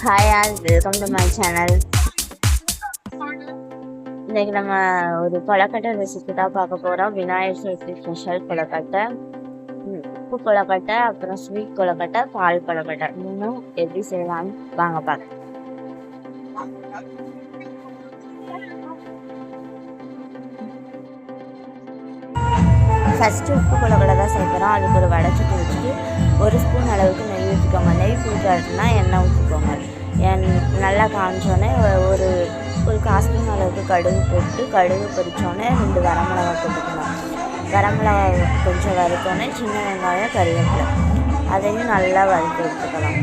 Hi all welcome to my channel. இன்னைக்கு நம்ம ஒரு கொலக்கட்டை ரெசிபி தான் பார்க்க போகிறோம். விநாயகர் சதுர்த்தி ஸ்பெஷல் கொலக்கட்டை, உப்பு கொலக்கட்டை, அப்புறம் ஸ்வீட் கொலக்கட்டை, பால் கொலக்கட்டை மூணும் எப்படி செய்யலாம்னு வாங்க பார்க்கலாம். ஃபஸ்ட்டு உப்பு கொலக்கட்டை தான் சேர்க்குறோம். அதுக்கு ஒரு வடைச்சட்டி வச்சுட்டு 1 ஸ்பூன் அளவுக்கு நெய் ஊற்றிக்கோங்க. நெய் ஊற்றாதுன்னா எண்ணெய் ஊற்றிக்கோங்க. நல்லா காமிச்சோடனே ஒரு 1/4 ஸ்பூன் அளவுக்கு கடுகு போட்டு, கடுகு பொரிச்சோடனே 2 வரமிளகா போட்டுக்கணும். வரமிளகா கொஞ்சம் வறுத்தோடனே சின்ன வெங்காயம், கருவேப்பிலை அதையும் நல்லா வறுத்து எடுத்துக்கலாம்.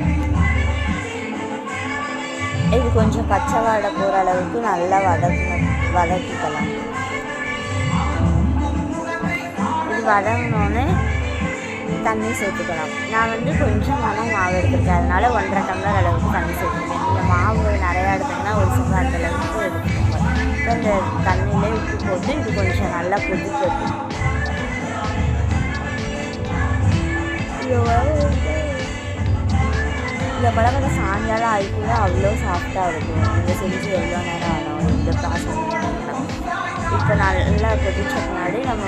இது கொஞ்சம் பச்சை வாடை போகிற அளவுக்கு நல்லா வதக்கிக்கலாம். இது வதங்கினோடனே தண்ணி சேர்த்துக்கலாம். நான் கொஞ்சம் மாவு எடுத்துருக்கேன், அதனால் 1.5 டம்ளர் அளவுக்கு தண்ணி சேர்த்துருக்கேன். நீங்கள் மாவு நிறையா எடுத்தீங்கன்னா ஒரு சில அந்த அளவுக்கு எடுத்துக்கோங்க. இப்போ இந்த தண்ணியிலே உப்பு போட்டு இது கொஞ்சம் நல்லா கொதிக்கணும். இந்த கொலக்கட்டை சாயங்காலம் ஆகிக்குள்ள அவ்வளோ சாஃப்டாக இருக்கும். நீங்கள் செஞ்சு எவ்வளோ நேரம் ஆகும் இந்த ப்ராசஸ் பண்ணிக்கலாம். இப்போ நல்லா கொதிச்ச பின்னாடி நம்ம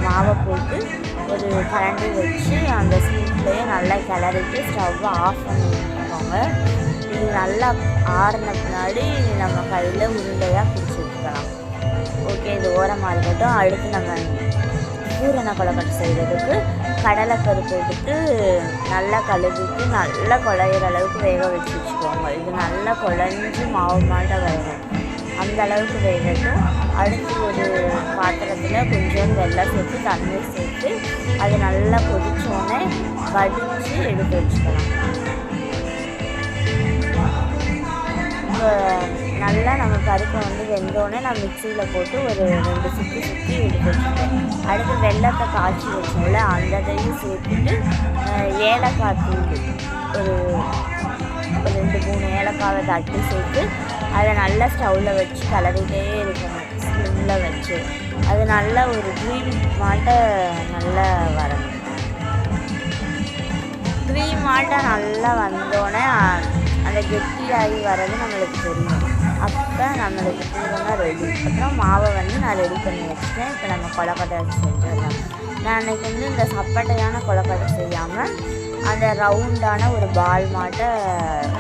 மாவை போட்டு ஒரு கரண்டி வச்சு அந்த ஸ்வீட்லேயே நல்லா கிளறிட்டு ஸ்டவ்வை ஆஃப் பண்ணி வச்சுக்கோங்க. இது நல்லா ஆறின பின்னாடி நம்ம கையில் உருண்டையாக பிடிச்சி வச்சுக்கலாம். ஓகே, இது ஓரமாக இருக்கட்டும். அடுத்து நம்ம பூரண கொலக்கட்டை செய்கிறதுக்கு கடலைப்பருப்பு எடுத்து நல்லா கழுவிட்டு நல்லா குழையிற அளவுக்கு வேக வச்சு வச்சுக்கோங்க. இது நல்லா குழஞ்சி மாவு மாட்ட வேகும், அந்த அளவுக்கு வேகட்டும். அடுத்து ஒரு பாத்திரத்தில் கொஞ்சம் வெல்லம் சேர்த்து தண்ணி சேர்த்து அது நல்லா கொதிச்சோடனே வடித்து எடுத்து வச்சுக்கலாம். இப்போ நல்லா நம்ம பருப்பை வெந்தோடனே நான் மிக்சியில் போட்டு ஒரு 2 சுற்றி எடுத்து வச்சுட்டேன். அடுத்து வெல்லத்தை காய்ச்சி வச்சோம்ல அந்த இதையும் சேர்த்துட்டு ஏலக்காய் தூள் ஒரு 2-3 ஏலக்காவை தட்டி சேர்த்து அதை நல்லா ஸ்டவ்வில் வச்சு கலரிகிட்டே இருக்கணும், ஸ்லிம்மில் வச்சு. அது நல்லா ஒரு க்ரீம் மாட்ட நல்லா வரணும். க்ரீம் மாட்ட நல்லா வந்தோடனே அந்த கெட்டியாகி வர்றது நம்மளுக்கு தெரியும். அப்போ நம்மளுக்கு பூரணம் ரெடி. அப்புறம் மாவை நான் ரெடி பண்ணி வச்சுட்டேன். இப்போ நம்ம கொலக்கட்டை செஞ்சிடலாம். நான் அன்றைக்கி இந்த சப்பட்டையான கொலக்கட்டை செய்யாமல் அந்த ரவுண்டான ஒரு பால் மாட்ட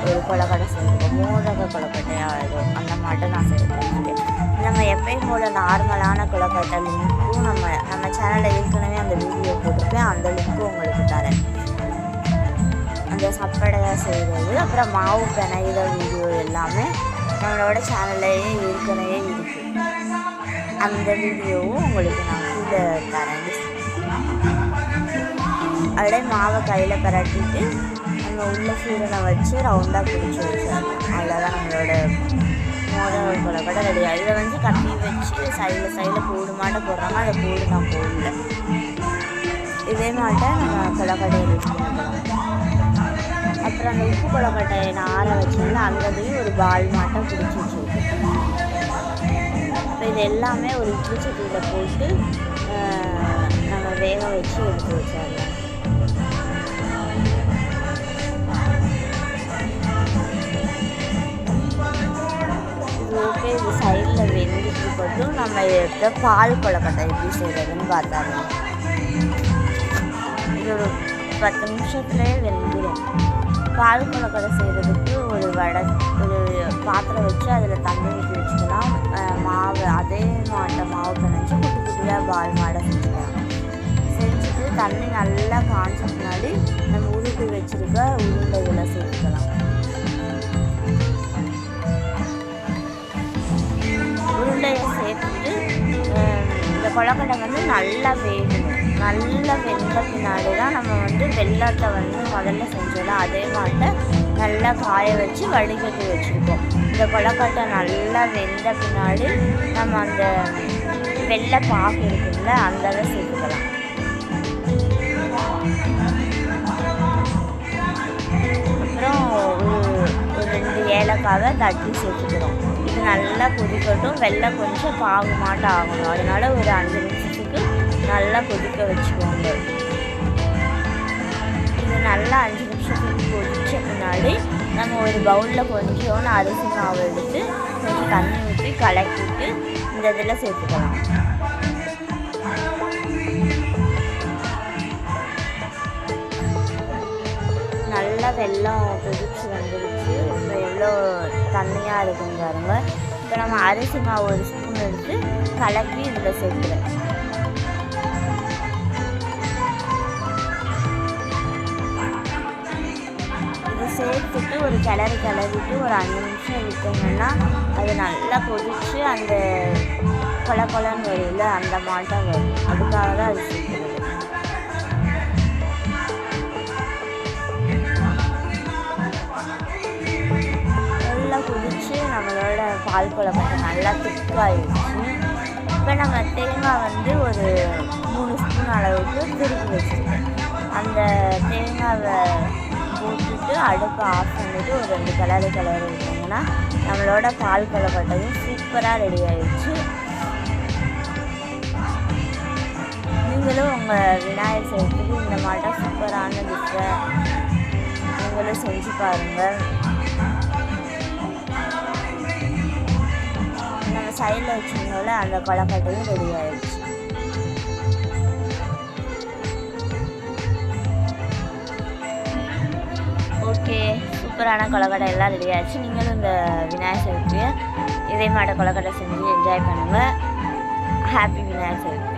ஒரு கொலக்கட்டை செஞ்சுருக்கோம். மோதக கொலக்கட்டையாக அந்த மாட்டை நான் செஞ்சுருக்கேன். நம்ம எப்பயும் போல் நார்மலான கொலக்கட்டை லிங்க்கும் நம்ம சேனலில் ஏற்கனவே அந்த வீடியோ போட்டிருப்பேன், அந்த லிங்க்கும் உங்களுக்கு தரேன். அந்த சப்படையாக செய்கிறது அப்புறம் மாவு பிணையிற வீடியோ எல்லாமே நம்மளோட சேனல்லையே ஏற்கனவே இருக்குது. அந்த வீடியோவும் உங்களுக்கு நான் கீழே தரேன். அப்படியே மாவை கையில் பரட்டிட்டு நம்ம உள்ள சூரனை வச்சு ரவுண்டாக பிடிச்சி வச்சிடலாம். அவ்வளோதான் நம்மளோட மோதக கொலக்கட்டை ரெடியாக. இதை கட்டி வச்சு சைடில் கூடு மாட்டை போடுறாங்க, அதை கூடு நான் போடல. இதே மாட்டை நம்ம கொலக்கட்டையை ரெடி பண்ணிக்கலாம். அப்புறம் அந்த உப்பு கொலக்கட்டையை நான் ஆற வச்சோம்ல அங்கேயும் ஒரு பால் மாட்டை பிடிச்சி வச்சுருக்கேன். இப்போ இது எல்லாமே ஒரு இட்லி சட்டியில் போட்டு நம்ம வேக வச்சு எடுத்து வச்சிடலாம். ஓகே, இது சைடில் வெந்துட்டு போட்டும் நம்ம எடுத்த பால் கொலக்கட்டை எப்படி செய்கிறதுன்னு பார்த்தாங்க. இது ஒரு 10 நிமிஷத்துலேயே வெந்துடும். பால் கொலக்கட்டை செய்கிறதுக்கு ஒரு பாத்திரம் வச்சு அதில் தண்ணி ஊற்றி வச்சுக்கலாம். மாவு அதே மாவு பிணைச்சி குட்டி குட்டியாக பால் மாடை செஞ்சுக்கலாம். செஞ்சுட்டு தண்ணி நல்லா காய்ச்ச முன்னாடி நம்ம உருட்டி வச்சுருக்க உருண்டைகளை சேர்த்துக்கலாம். உருண்டையை சேர்த்துட்டு இந்த கொலக்கட்டை நல்லா வேகணும். நல்லா வெந்த பின்னாடி தான் நம்ம வெல்லத்தை முதல்ல செஞ்சோம்ல அதே மாதிரி நல்லா காய வச்சு வடிகட்டி வச்சுருக்கோம். இந்த கொலக்கட்டை நல்லா வெந்த பின்னாடி நம்ம அந்த வெள்ளை பாகு இருக்குல்ல அந்த இதை சேர்த்துக்கலாம். அப்புறம் ஒரு 2 ஏலக்காவை தட்டி சேர்த்துக்கிறோம். இது நல்லா கொதிக்கட்டும். வெள்ளம் கொஞ்சம் பாகு மாட்டம் ஆகணும், அதனால் ஒரு 5 நிமிஷத்துக்கு நல்லா கொதிக்க வச்சுக்கோங்க. இது நல்லா 5 நிமிஷத்துக்கு கொதிச்ச பின்னாடி நம்ம ஒரு பவுலில் கொஞ்சோன்னு அரிசி மாவு எடுத்து கொஞ்சம் தண்ணி ஊற்றி கலக்கிட்டு இந்த இதில் சேர்த்துக்கலாம். நல்லா வெல்லம் கொதிச்சு வந்துடுச்சு. இப்போ எவ்வளோ தண்ணியாக இருக்குன்னு பாருங்க. இப்போ நம்ம அரிசி மாவு ஒரு ஸ்பூன் எடுத்து கலக்கி இதில் சேர்க்குறேன். இது சேர்த்துட்டு ஒரு கிளறிட்டு ஒரு 5 நிமிஷம் விட்டோம்னா அது நல்லா கொதிச்சு அந்த கொலன்னு வரும்ல, அந்த மாட்டம் வரும். அதுக்காக தான் அது சேர்க்குறது. நல்லா கொதிச்சு நம்மளோட பால் கொலக்கட்டை நல்லா திக்காகிடுச்சு. இப்போ நம்ம தேங்காய் வந்து ஒரு 3 ஸ்பூன் அளவுக்கு திருப்பி வச்சுருக்கேன். அந்த தேங்காவை போட்டுட்டு அடுப்பை ஆஃப் பண்ணிவிட்டு ஒரு 2 கிளறி விட்டிங்கன்னா நம்மளோட பால் கொலக்கட்டையும் சூப்பராக ரெடி ஆகிடுச்சு. நீங்களும் உங்கள் விநாயகர் சதுர்த்திக்கு இந்த மாதிரி சூப்பரான டிஷ்ஷை நீங்களும் செஞ்சு பாருங்கள். நம்ம சைடில் வச்சுருந்தோம்ல அந்த கொலக்கட்டையும் ரெடி ஆகிடுச்சு. ஓகே, சூப்பரான கொலக்கட்டை எல்லாம் ரெடி ஆகிடுச்சு. நீங்களும் இந்த விநாயகர் சதுர்த்தியை இதே மாதிரி கொலக்கட்டை செஞ்சு என்ஜாய் பண்ணுங்கள். ஹாப்பி விநாயகர் சதுர்த்தி.